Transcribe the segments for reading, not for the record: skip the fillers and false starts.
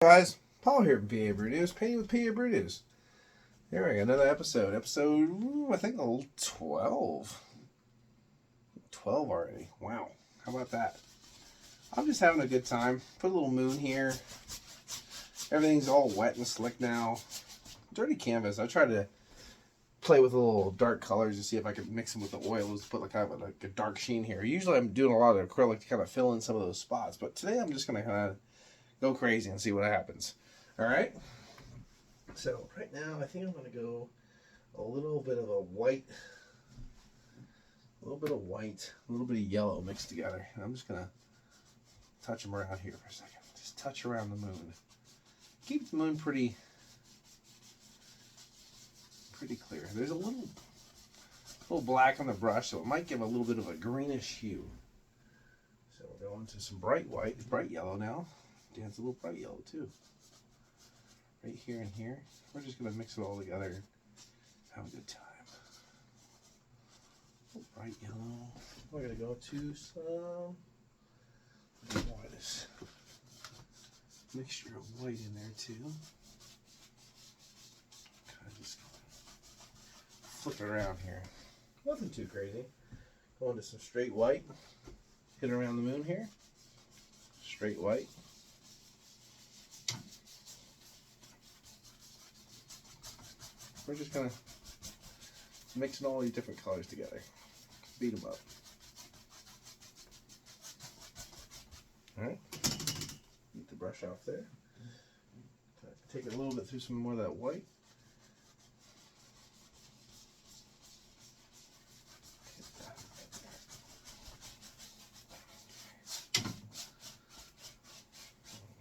Guys, Paul here from PABREWNEWS, painting with PABREWNEWS. Here we go, another episode. I think 12. 12 already. Wow, how about that? I'm just having a good time. Put a little moon here. Everything's all wet and slick now. Dirty canvas. I tried to play with a little dark colors to see if I could mix them with the oils to put like kind of a dark sheen here. Usually I'm doing a lot of acrylic to kind of fill in some of those spots, but today I'm just going to kind of go crazy and see what happens. All right. So right now I think I'm going to go a little bit of a white, a little bit of yellow mixed together. And I'm just going to touch them around here for a second. Just touch around the moon. Keep the moon pretty clear. There's a little black on the brush, so it might give a little bit of a greenish hue. So we're going to some bright yellow now. Dance a little bright yellow too. Right here and here. We're just going to mix it all together and have a good time. Bright yellow. We're going to go to some white. Mixture of white in there too. Kind of just flip it around here. Nothing too crazy. Going to some straight white. Hit around the moon here. Straight white. We're just going to mix all these different colors together. Beat them up. Alright. Get the brush off there. Take it a little bit through some more of that white.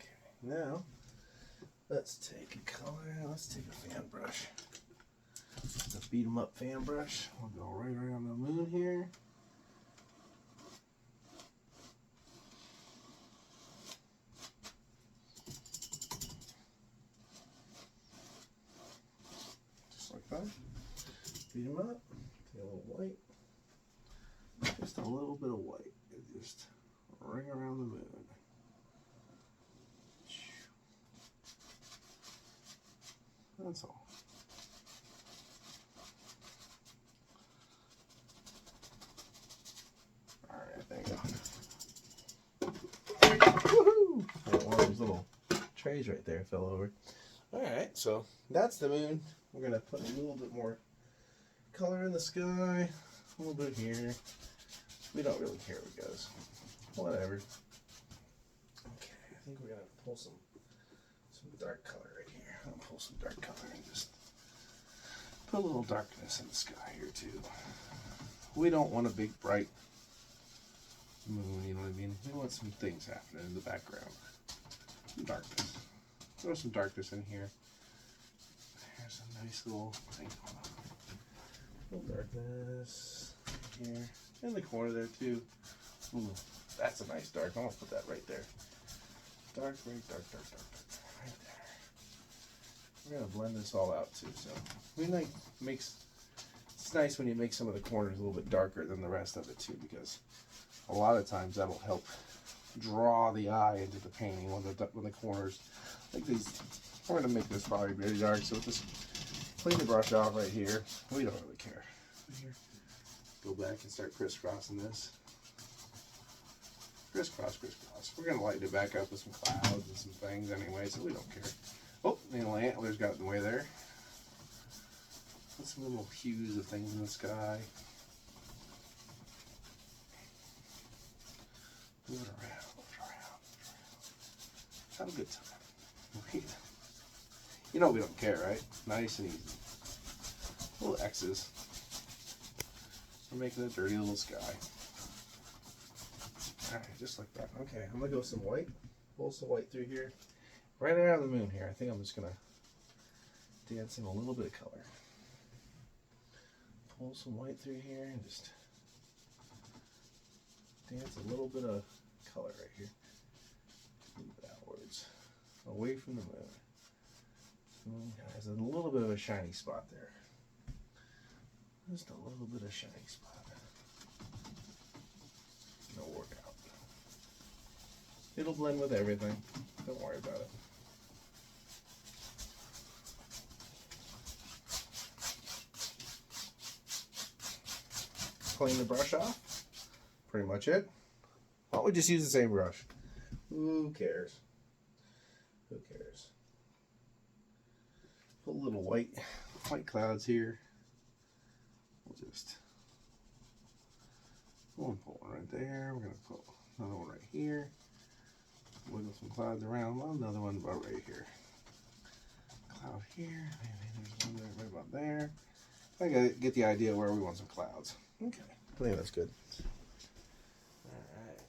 Okay, now let's take a color. Let's take a fan brush. The beat 'em up fan brush. We'll go right around the moon here. Just like that. Beat 'em up. Take a little white. Just a little bit of white. Just ring around the moon. That's all. Alright, there you go. Woohoo! One of those little trays right there fell over. Alright, so that's the moon. We're going to put a little bit more color in the sky. A little bit here. We don't really care where it goes. Whatever. Okay, I think we're going to pull some dark color right here. I'll pull some dark color and just put a little darkness in the sky here too. We don't want a big bright moon, you know what I mean? We want some things happening in the background. Some darkness. Throw some darkness in here. There's a nice little thing going on. A little darkness here. In the corner there too. Ooh, that's a nice dark. I'm gonna put that right there. Dark, right, dark. Right there. We're gonna blend this all out too. So it's nice when you make some of the corners a little bit darker than the rest of it too, because a lot of times that'll help draw the eye into the painting when the corners like these. We're gonna make this probably very dark, so just clean the brush off right here. We don't really care. Here, go back and start crisscrossing this. Crisscross. We're gonna lighten it back up with some clouds and some things anyway, so we don't care. Oh, the little antlers got in the way there. Put some little hues of things in the sky. Move it around. Have a good time. You know we don't care, right? Nice and easy. Little X's. We're making a dirty little sky. Alright, just like that. Okay, I'm going to go with some white. Pull some white through here. Right around the moon here. I think I'm just going to dance in a little bit of color. Pull some white through here and just dance a little bit of color right here. Move it outwards. Away from the moon. There's a little bit of a shiny spot there. Just a little bit of shiny spot. It'll work out. It'll blend with everything. Don't worry about it. clean the brush off. Pretty much it. Why don't we just use the same brush? Who cares? Who cares? Put little white clouds here. We'll just put one right there. We're gonna put another one right here. Wiggle some clouds around. Another one about right here. Cloud here. Maybe there's one right about there. I gotta get the idea where we want some clouds. Okay, I think that's good. All right.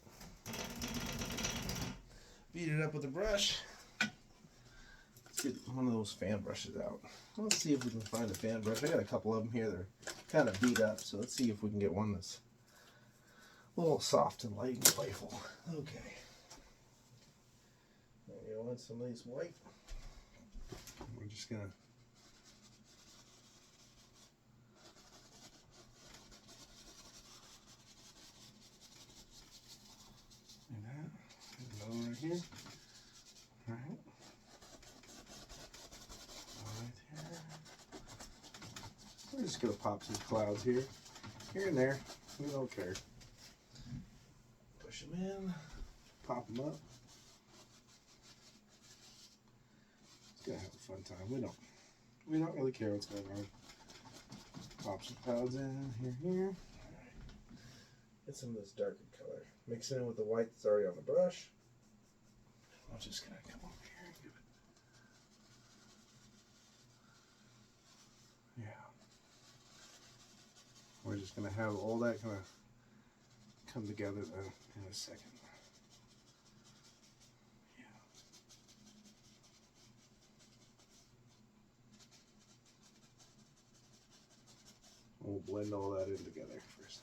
Beat it up with a brush. Let's get one of those fan brushes out. Let's see if we can find a fan brush. I got a couple of them here that are kind of beat up, so let's see if we can get one that's a little soft and light and playful. Okay. You want some of these white? We're just gonna do that. Another one right here. All right. Right here. We're just gonna pop some clouds here and there. We don't care. Push them in. Pop them up. Gonna have a fun time. We don't really care what's going on. Pop some clouds in here. Alright. Get some of this darker color. Mix it in with the white that's already on the brush. I'm just gonna come over here and give it. Yeah. We're just gonna have all that kind of come together in a second. We'll blend all that in together first.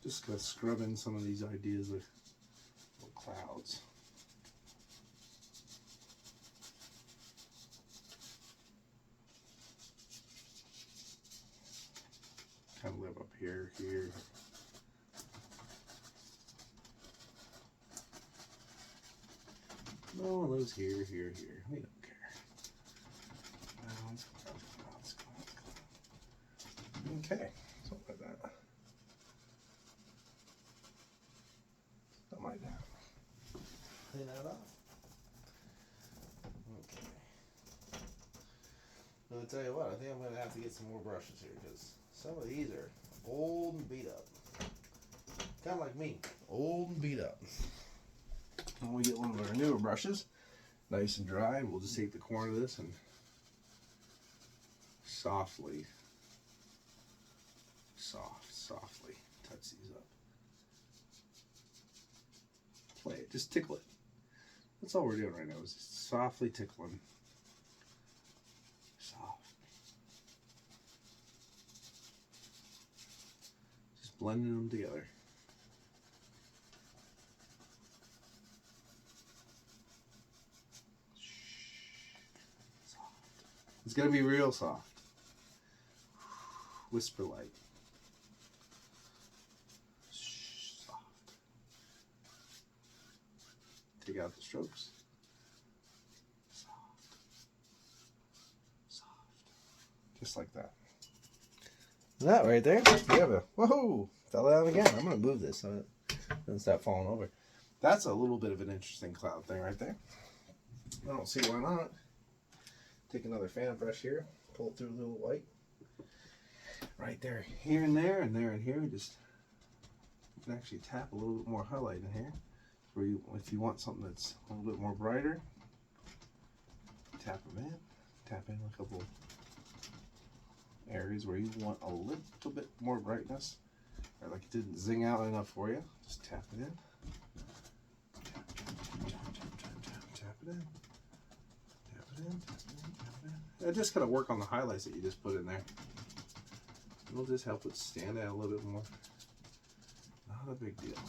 Just gonna scrub in some of these ideas of clouds. Kind of live up here. No one lives here. We don't care. Clouds. Okay, something like that. Something like that. Clean that off. Okay. I'm gonna tell you what, I think I'm gonna have to get some more brushes here because some of these are old and beat up. Kind of like me, old and beat up. When we get one of our newer brushes, nice and dry, we'll just take the corner of this and softly touch these up. Play it, just tickle it. That's all we're doing right now, is just softly tickling. Just blending them together. It's gonna be real soft. Whisper light. Soft. Take out the strokes. Soft. Just like that. That right there, you have a, whoa, fell down again. I'm gonna move this so it doesn't stop falling over. That's a little bit of an interesting cloud thing right there. I don't see why not. Take another fan brush here, pull it through a little white. Right there, here and there, and there and here. Just, you can actually tap a little bit more highlight in here. Where you, if you want something that's a little bit more brighter, tap them in. Tap in a couple areas where you want a little bit more brightness, or like it didn't zing out enough for you. Just tap it in. Tap it in. Tap it in. Just gotta work on the highlights that you just put in there. It'll just help it stand out a little bit more. Not a big deal.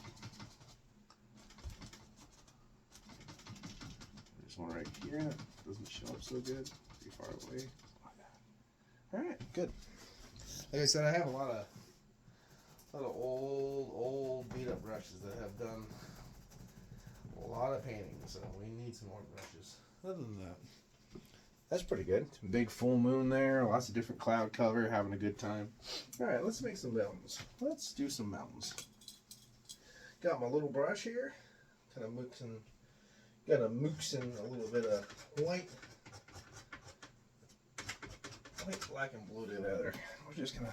There's one right here that doesn't show up so good. Too far away. Alright, good. Like I said, I have a lot of old beat up brushes that have done a lot of painting, so we need some more brushes. other than that, that's pretty good. Big full moon there, lots of different cloud cover, having a good time. All right, let's make some mountains. Let's do some mountains. Got my little brush here, kind of mixing, gonna mix in a little bit of white, black, and blue together. We're just gonna, I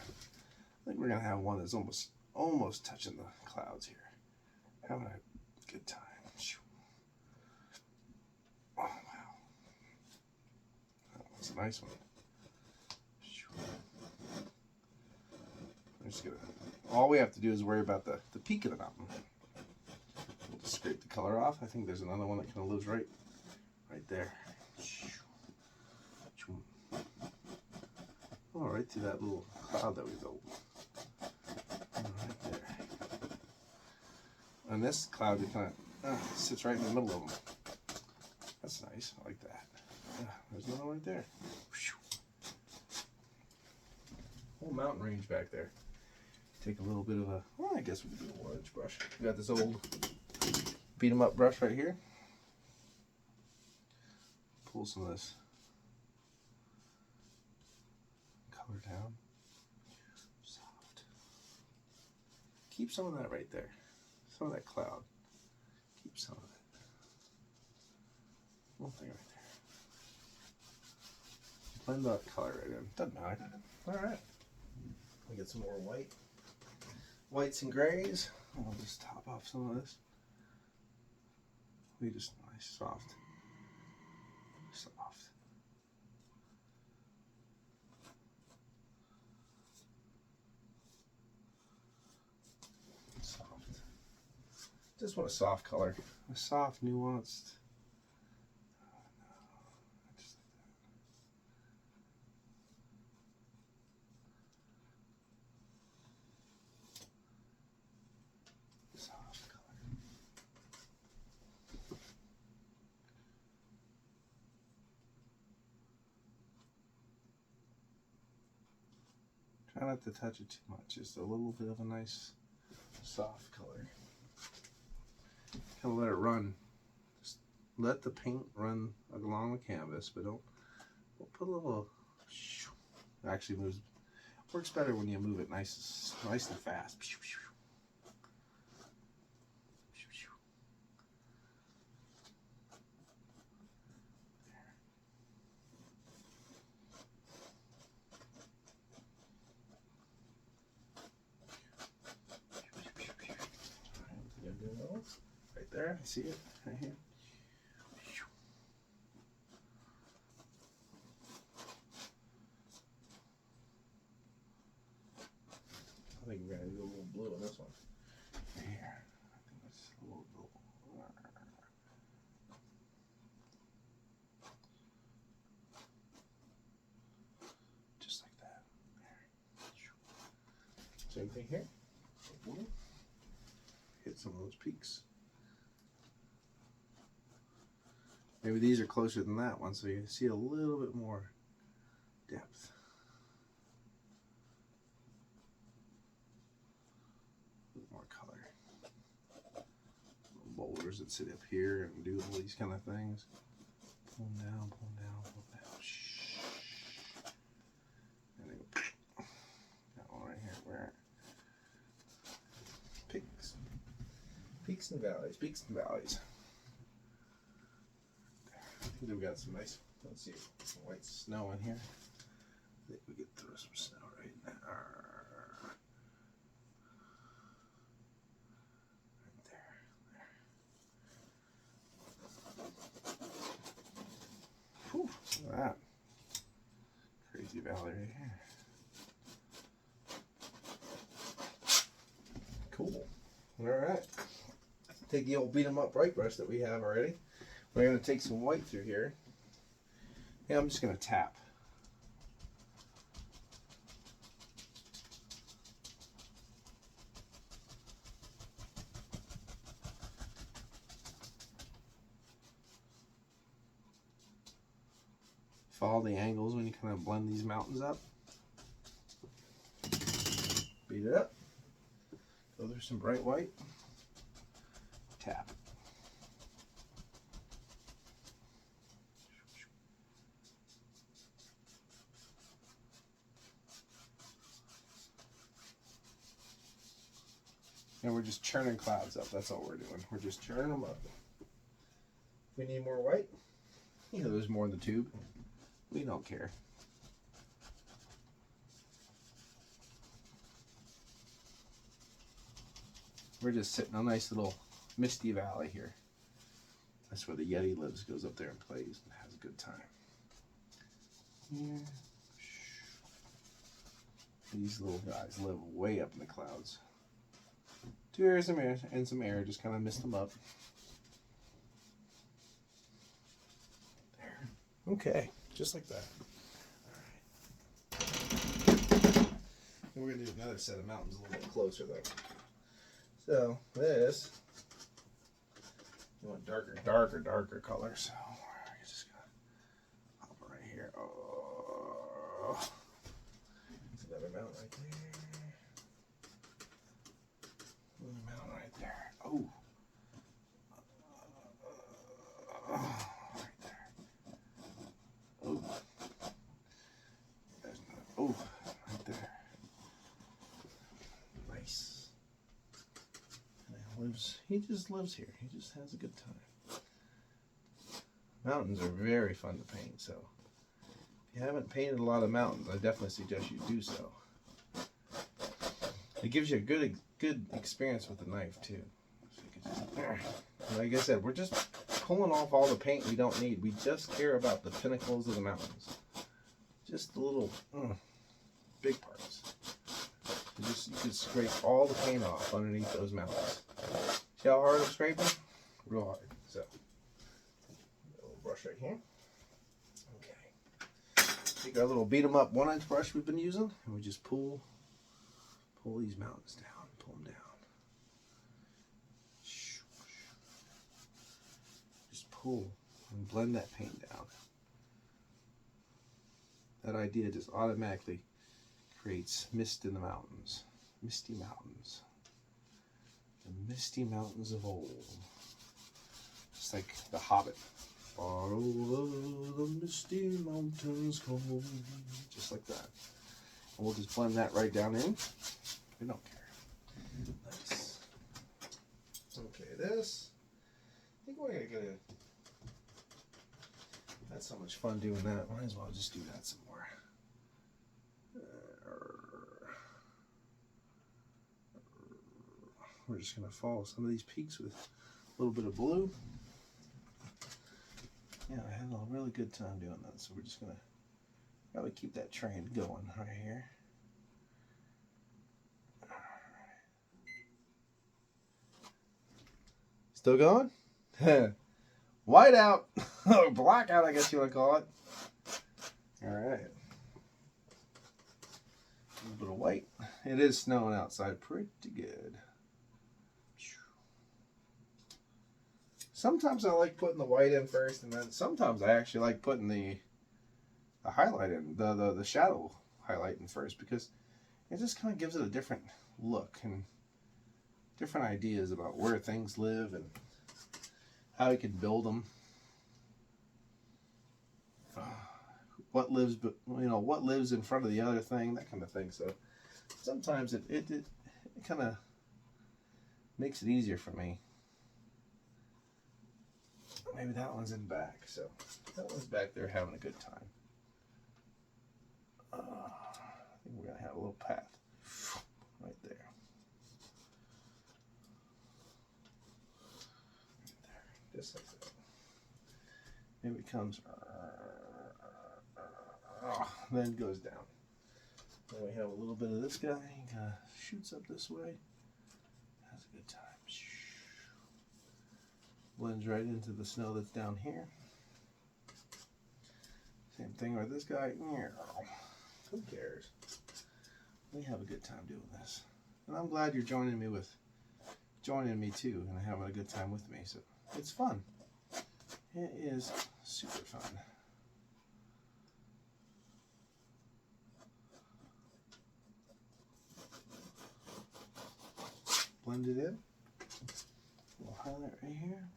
think we're gonna have one that's almost touching the clouds here. Having a good time. Oh wow, that was a nice one. I'm just gonna, all we have to do is worry about the peak of the mountain. We'll just scrape the color off. I think there's another one that kind of lives right there. Oh, right through that little cloud that we built. Right there. And this cloud that kind of sits right in the middle of them. That's nice. I like that. There's another one right there. Whole mountain range back there. Take a little bit of a, well, I guess we could do a 1-inch brush. We got this old beat 'em up brush right here. Pull some of this color down. Soft. Keep some of that right there. Some of that cloud. Keep some of it. One thing right there. Blend that color right in. Doesn't matter. Alright. We get some more whites and grays. I'll just top off some of this. We just nice, soft. Just want a soft color. A soft, nuanced. Soft color. Try not to touch it too much. Just a little bit of a nice soft color. Kind of let it run. Just let the paint run along the canvas, but don't put a little. It actually works better when you move it nice and fast. Right there, I see it right here. I think we're gonna do a little blue on this one. Here, I think that's a little blue. Just like that. Same thing here. Hit some of those peaks. Maybe these are closer than that one, so you see a little bit more depth. A little more color. Little boulders that sit up here and do all these kind of things. Pull them down, pull them down, pull them down. Shh. And then go. That one right here. Where? Peaks. Peaks and valleys. Peaks and valleys. I think we've got some nice, let's see, some white snow in here. I think we could throw some snow right in there. Right there. Whew, look at that. Crazy valley right here. Cool. Alright. Take the old beat 'em up bright brush that we have already. We're going to take some white through here, and I'm just going to tap. Follow the angles when you kind of blend these mountains up. Beat it up. Go through some bright white. Tap. And we're just churning clouds up. That's all we're doing. We're just churning them up. If we need more white, you know, there's more in the tube. We don't care. We're just sitting in a nice little misty valley here. That's where the Yeti lives. Goes up there and plays and has a good time. Here. These little guys live way up in the clouds. 2 areas and some air, just kind of mist them up. There. Okay, just like that. All right. We're going to do another set of mountains a little bit closer though. So this, you want darker colors. So you're just going to hop right here. Oh. There's another mountain right there. Mountain right there. Oh. Right there. Oh. There's another. Oh, right there. Nice. And he just lives here. He just has a good time. Mountains are very fun to paint, so if you haven't painted a lot of mountains, I definitely suggest you do so. It gives you a good experience with the knife too. Like I said, we're just pulling off all the paint we don't need. We just care about the pinnacles of the mountains. Just the little big parts. You can scrape all the paint off underneath those mountains. See how hard I'm scraping? Real hard. So, a little brush right here. Okay. Take our little beat 'em up 1-inch brush we've been using, and we just pull these mountains down, pull them down. Just pull and blend that paint down. That idea just automatically creates mist in the mountains. Misty mountains. The misty mountains of old. Just like the Hobbit. Far over the misty mountains go. Just like that. And we'll just blend that right down in. We don't care. Nice. Okay, this. I think we're going to get it. That's so much fun doing that. Might as well just do that some more. We're just going to follow some of these peaks with a little bit of blue. Yeah, I had a really good time doing that, so we're just going to probably keep that train going right here. Still going? White out, blackout, I guess you want to call it. All right. A little bit of white. It is snowing outside pretty good. Sometimes I like putting the white in first, and then sometimes I actually like putting the highlight in, the shadow highlight in first, because it just kind of gives it a different look and different ideas about where things live and how you can build them. What lives, but what lives in front of the other thing, that kind of thing. So sometimes it kind of makes it easier for me. Maybe that one's in back, so that one's back there having a good time. I think we're gonna have a little path right there. Just like that. Maybe it comes, then goes down. Then we have a little bit of this guy. He kind of shoots up this way. Has a good time. Blends right into the snow that's down here. Same thing with this guy. Who cares? We have a good time doing this. And I'm glad you're joining me too, and having a good time with me. So it's fun. It is super fun. Blend it in. We'll highlight right here.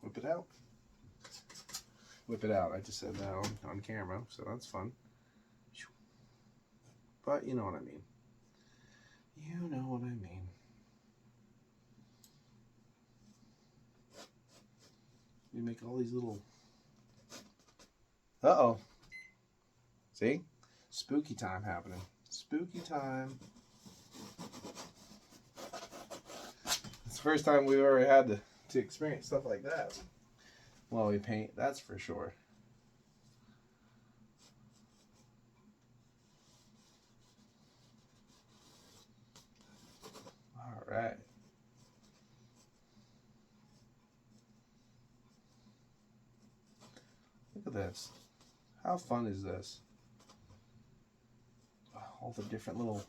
Whip it out. Whip it out. I just said that on camera, so that's fun. but you know what I mean. You know what I mean. You make all these little... Uh-oh. See? Spooky time happening. Spooky time. It's the first time we've ever had to experience stuff like that while we paint, that's for sure. All right. Look at this. How fun is this? All the different little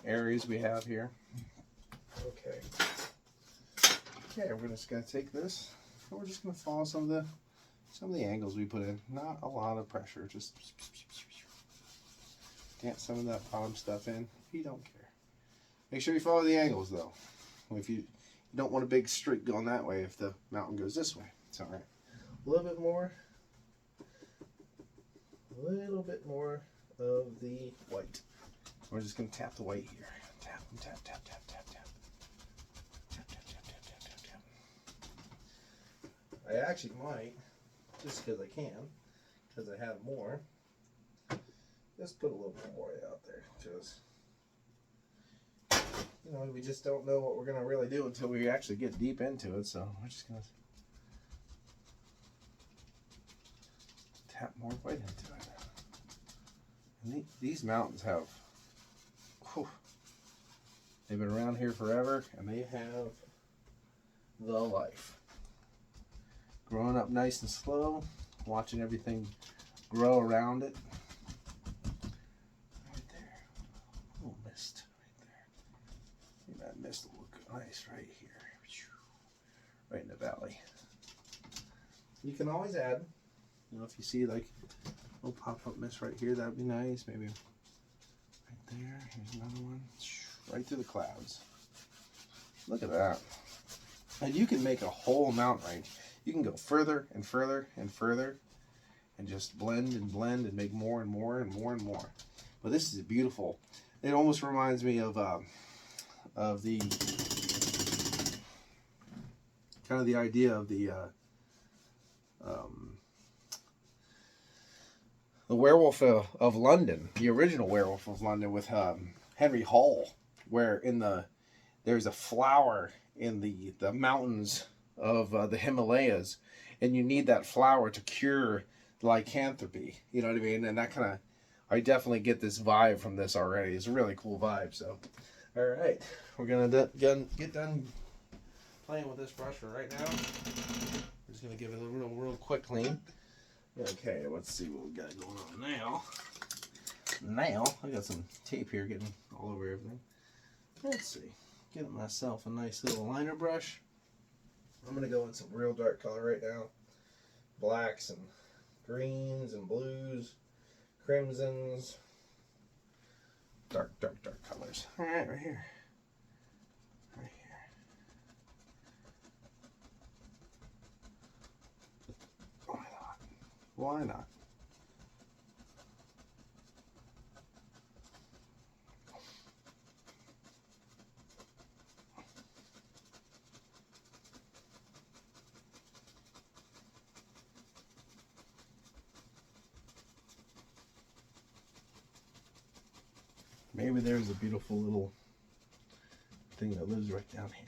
areas we have here. Okay. Okay, we're just gonna take this and we're just gonna follow some of the angles we put in. Not a lot of pressure, just get some of that bottom stuff in. You don't care. Make sure you follow the angles though. If you don't want a big streak going that way if the mountain goes this way. It's all right. A little bit more. A little bit more of the white. We're just gonna tap the white here. Tap, tap, tap, tap, tap, tap. Tap, tap, tap, tap, tap, tap, tap. I actually might, just because I can, because I have more, just put a little bit more out there. Just, you know, we just don't know what we're gonna really do until we actually get deep into it. So we're just gonna tap more white into it. And these mountains have, whew, they've been around here forever, and they have the life. Growing up nice and slow, watching everything grow around it. Right there, a little mist right there. I think that mist will look nice right here, right in the valley. You can always add, you know, if you see like a little pop-up mist right here, that would be nice. Maybe right there. Here's another one. Right through the clouds. Look at that. And you can make a whole mountain range. You can go further and further and further and just blend and blend and make more and more and more and more. But this is beautiful. It almost reminds me of the kind of the idea of the Werewolf of London, the original Werewolf of London with Henry Hall, where there's a flower in the mountains of the Himalayas, and you need that flower to cure lycanthropy. You know what I mean? And that kind of, I definitely get this vibe from this already. It's a really cool vibe. So, all right, we're gonna get done playing with this brush for right now. We're just gonna give it a real quick clean. Okay, let's see what we got going on now. Now, I got some tape here getting all over everything. Let's see. Getting myself a nice little liner brush. I'm going to go in some real dark color right now. Blacks and greens and blues, crimsons. Dark, dark, dark colors. Alright, right here. Right here. Why not? Why not? Maybe there's a beautiful little thing that lives right down here.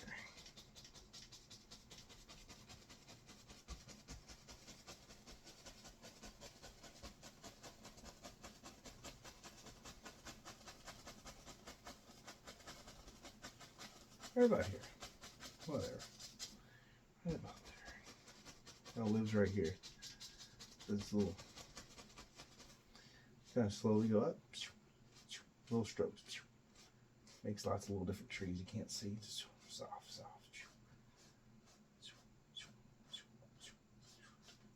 Right about here. Whatever. Right about there. That lives right here. This little, kind of slowly go up. Little strokes. Makes lots of little different trees you can't see. Just soft, soft.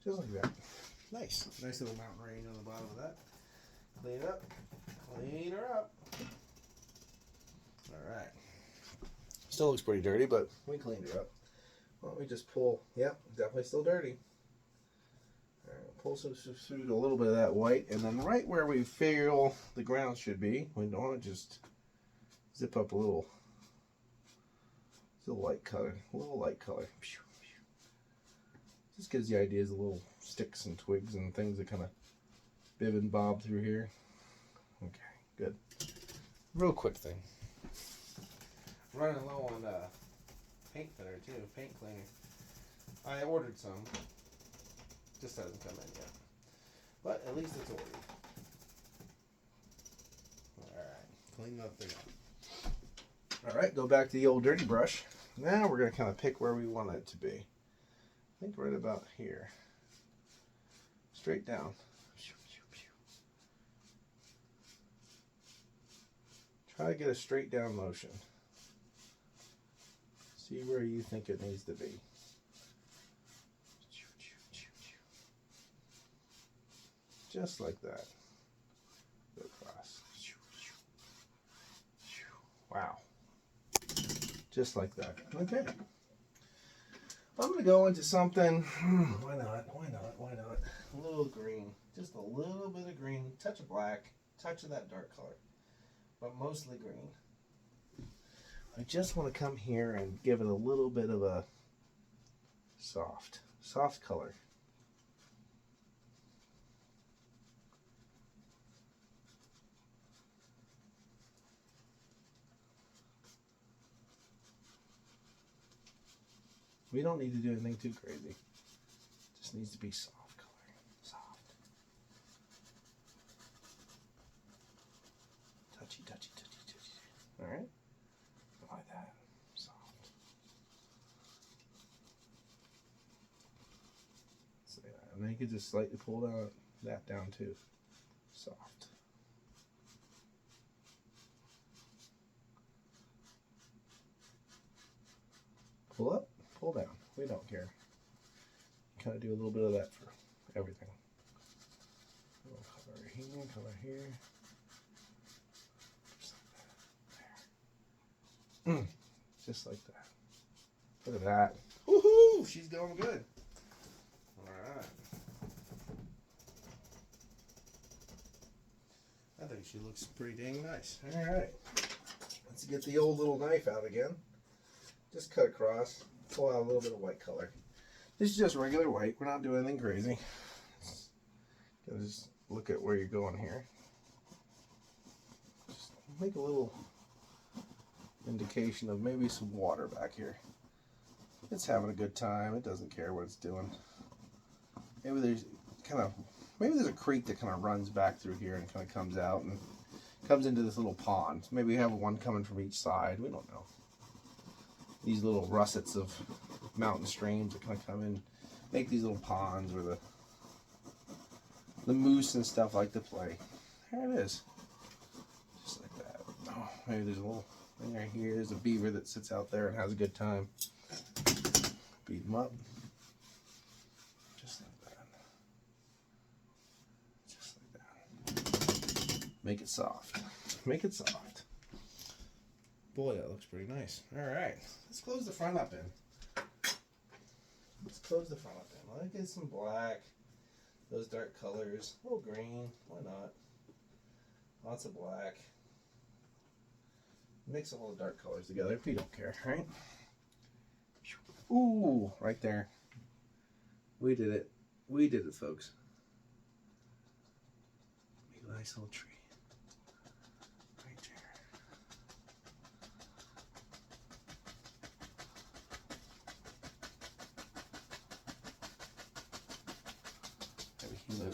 Just like that. Nice. Nice little mountain range on the bottom of that. Clean it up. Clean her up. Alright. Still looks pretty dirty, but we cleaned her up. Why don't we just pull? Yep, definitely still dirty. Alright, pull through a little bit of that white, and then right where we feel the ground should be, we want to just zip up a little light color, Just gives you ideas of little sticks and twigs and things that kind of bib and bob through here. Okay, good. Real quick thing. Running low on paint thinner too, paint cleaner. I ordered some. Just hasn't come in yet. But at least it's ordered. Alright, clean that thing up. Alright, go back to the old dirty brush. Now we're going to kind of pick where we want it to be. I think right about here. Straight down. Try to get a straight down motion. See where you think it needs to be. Just like that. Go across. Wow. Just like that. Okay. I'm going to go into something. Why not? A little green. Just a little bit of green. Touch of black. Touch of that dark color. But mostly green. I just want to come here and give it a little bit of a soft color. We don't need to do anything too crazy. It just needs to be soft color. Soft. Touchy. Alright? Like that. Soft. So yeah, and then you can just slightly pull that down too. Soft. Pull up. Pull down. We don't care. Kind of do a little bit of that for everything. A little color here. Just like that. Look at that. Woohoo! She's going good. Alright. I think she looks pretty dang nice. Alright. Let's get the old little knife out again. Just cut across. Pull out a little bit of white color. This is just regular white. We're not doing anything crazy. Just look at where you're going here. Just make a little indication of maybe some water back here. It's having a good time. It doesn't care what it's doing. Maybe there's a creek that kind of runs back through here and kind of comes out and comes into this little pond. Maybe we have one coming from each side. We don't know. These little russets of mountain streams that kind of come in, make these little ponds where the moose and stuff like to play. There it is. Just like that. Oh, maybe there's a little thing right here. There's a beaver that sits out there and has a good time. Beat him up. Just like that. Just like that. Make it soft. Make it soft. Boy, that looks pretty nice. Alright, let's close the front up in. Let's get some black, those dark colors, a little green, why not? Lots of black. Mix all the dark colors together if you don't care, right? Ooh, right there. We did it. We did it, folks. Make a nice little tree.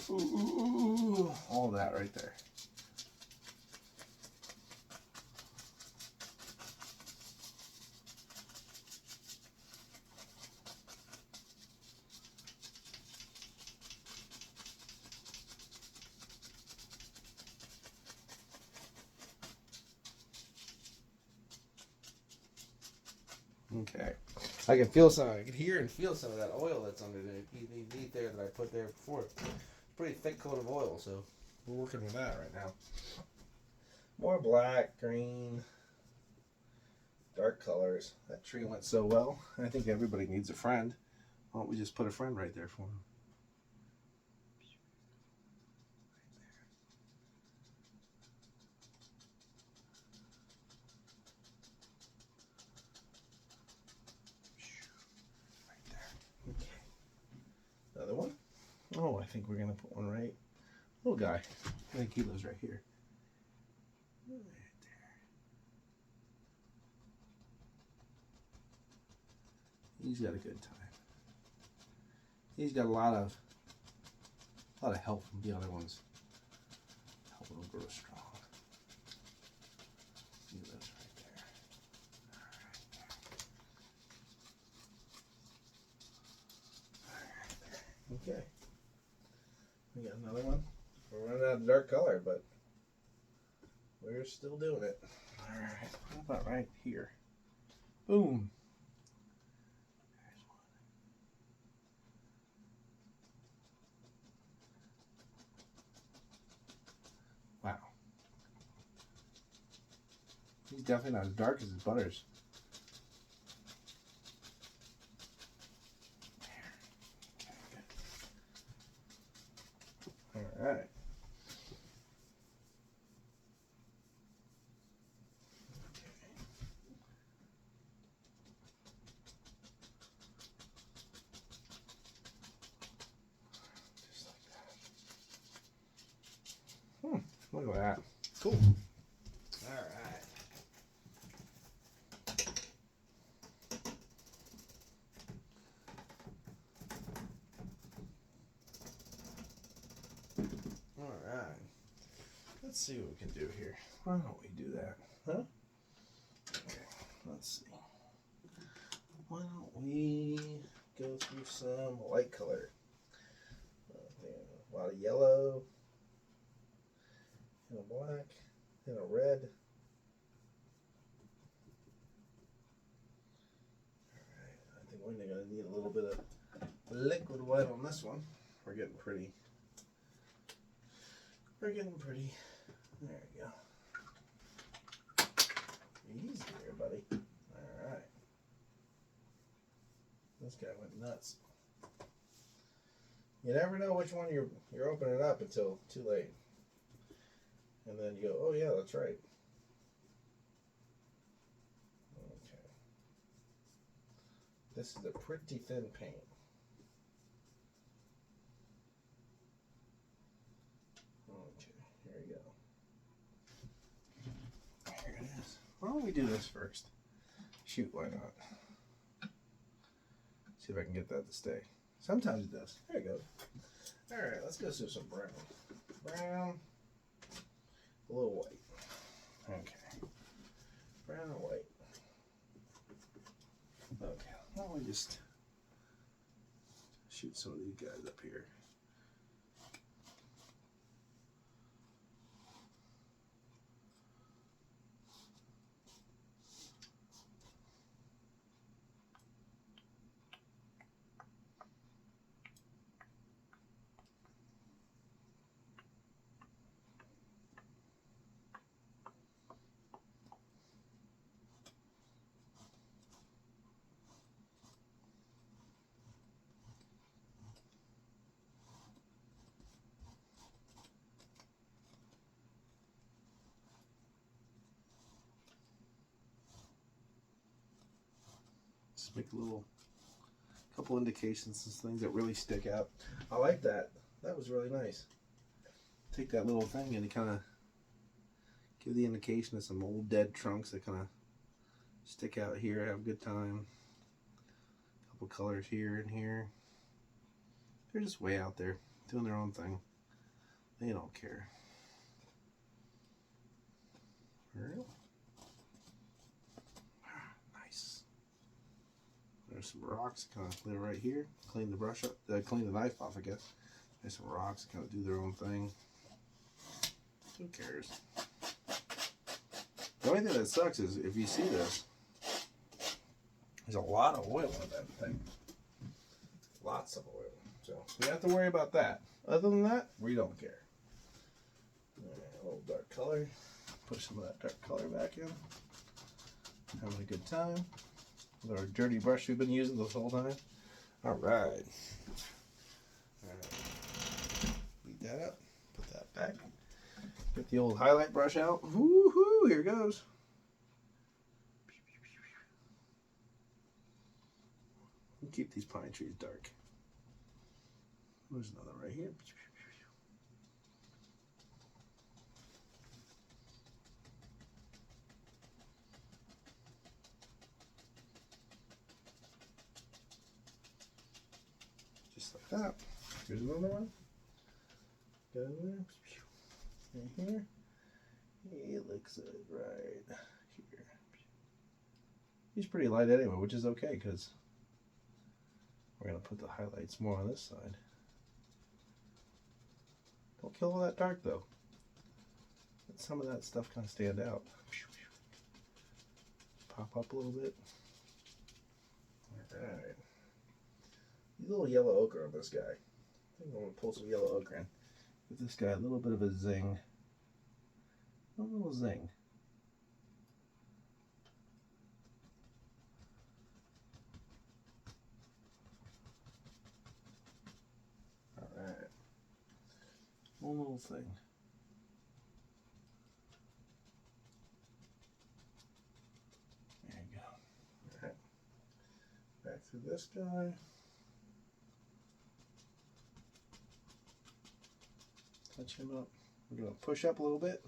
Ooh, all that right there. Okay. I can feel some, I can hear and feel some of that oil that's underneath there that I put there before. Pretty thick coat of oil, so we're working with that right now. More black, green, dark colors. That tree went so well. I think everybody needs a friend. Why don't we just put a friend right there for him? think we're gonna put one right. Little guy. I think he lives right here. Right there. He's got a good time. He's got a lot of help from the other ones. Helping him grow strong. He lives right there. All right. Okay. We got another one. We're running out of dark color, but we're still doing it. All right. How about right here? Boom. There's one. Wow. He's definitely not as dark as his butters. All right. Just like that. Look at that. Cool. All right. All right. Let's see what we can do here. Why don't we do that? Huh? Okay. Let's see. Why don't we go through some light color? A lot of yellow, and a black, and a red. Alright, I think we're going to need a little bit of liquid white on this one. We're getting pretty. We're getting pretty. There we go. Easy there, buddy. Alright. This guy went nuts. You never know which one you're opening up until too late. And then you go, oh yeah, that's right. Okay. This is a pretty thin paint. Okay, here we go. Here it is. Why don't we do this first? Shoot, why not? See if I can get that to stay. Sometimes it does. There it goes. Alright, let's go through some brown. Brown. A little white. Okay. Brown and white. Okay. Why don't we just shoot some of these guys up here. Just make a couple indications, some things that really stick out. I like that. That was really nice. Take that little thing and kind of give the indication of some old dead trunks that kind of stick out here, have a good time. A couple colors here and here. They're just way out there, doing their own thing. They don't care. Nice. There's some rocks kind of live right here. Clean the brush up, clean the knife off, I guess. There's some rocks kind of do their own thing. Who cares? The only thing that sucks is if you see this, there's a lot of oil in that thing. Lots of oil. So we have to worry about that. Other than that, we don't care. Alright, a little dark color. Put some of that dark color back in. Having a good time with our dirty brush we've been using this whole time. Alright. Beat that up. Put that back. Get the old highlight brush out. Woohoo! Here goes. Keep these pine trees dark. There's another right here. Just like that. Here's another one. Go in there. Right here. It looks good right here. He's pretty light anyway, which is okay because we're going to put the highlights more on this side. Don't kill all that dark though. Let some of that stuff kind of stand out. Pop up a little bit. Alright. A little yellow ochre on this guy. I think I'm going to pull some yellow ochre in. Give this guy a little bit of a zing. A little zing. Alright. One little thing. There you go. Alright. Back through this guy. Touch him up. We're going to push up a little bit.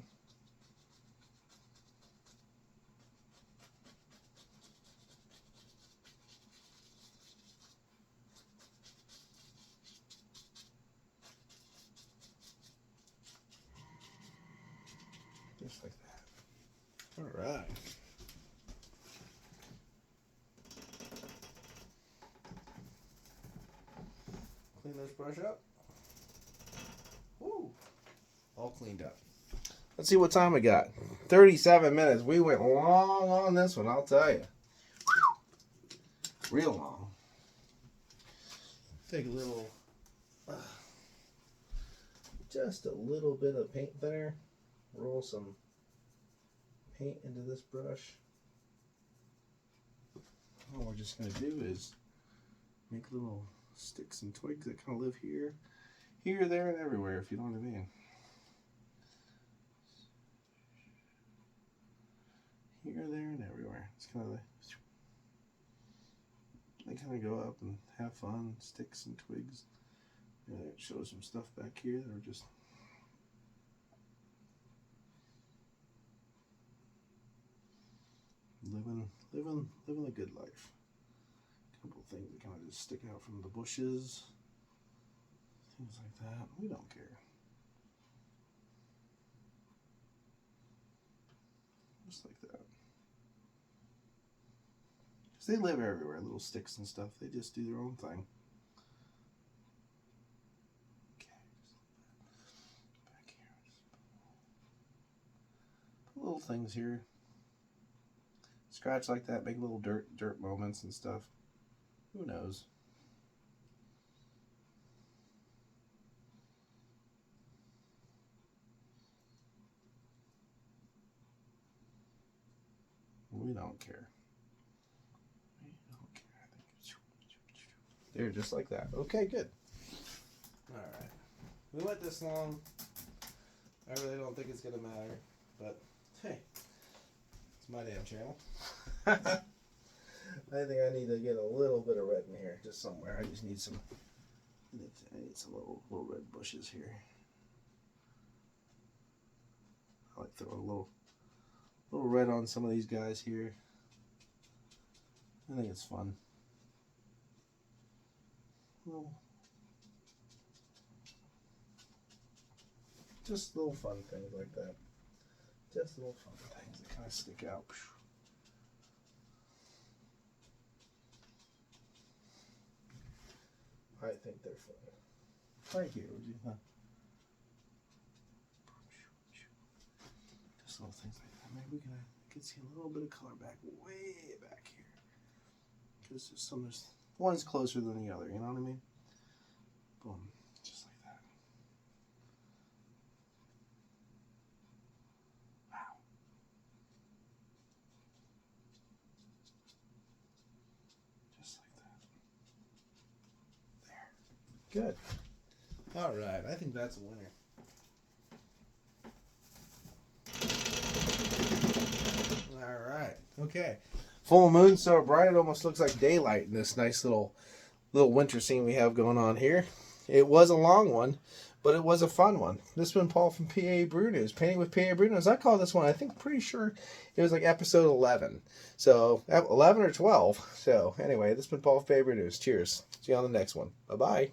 Just like that. All right. Clean this brush up. Woo! All cleaned up. Let's see what time we got. 37 minutes. We went long on this one, I'll tell you. Real long. Take a little, just a little bit of paint thinner. Roll some paint into this brush. All we're just going to do is make little sticks and twigs that kind of live here, there, and everywhere, if you know what I mean. Here, there, and everywhere. It's kind of like, they kind of go up and have fun, sticks and twigs. And it shows some stuff back here that are just living a good life. A couple of things that kind of just stick out from the bushes, things like that. We don't care. Just like that. Because they live everywhere, little sticks and stuff. They just do their own thing. Okay, just back here. Put little things here. Scratch like that, make little dirt moments and stuff. Who knows? We don't care. We don't care. There, just like that. Okay, good. All right. We went this long. I really don't think it's gonna matter, but hey, it's my damn channel. I think I need to get a little bit of red in here, just somewhere. I just need some. I need some little red bushes here. I like throwing a little red on some of these guys here. I think it's fun. Just little fun things like that. Just little fun things that kind of stick out. I think they're fun. Right here, would you? Huh? Just little things like that. Maybe I can see a little bit of color way back here. Because there's one's closer than the other, you know what I mean? Boom. Just like that. Wow. Just like that. There. Good. All right. I think that's a winner. All right. Okay. Full moon so bright it almost looks like daylight in this nice little winter scene we have going on here. It was a long one, but it was a fun one. This one, Paul from PA Brew News, Painting with PA Brew News. I call this one, I think, pretty sure it was like episode 11. So, 11 or 12. So, anyway, this has been Paul from PA Brew News. Cheers. See you on the next one. Bye-bye.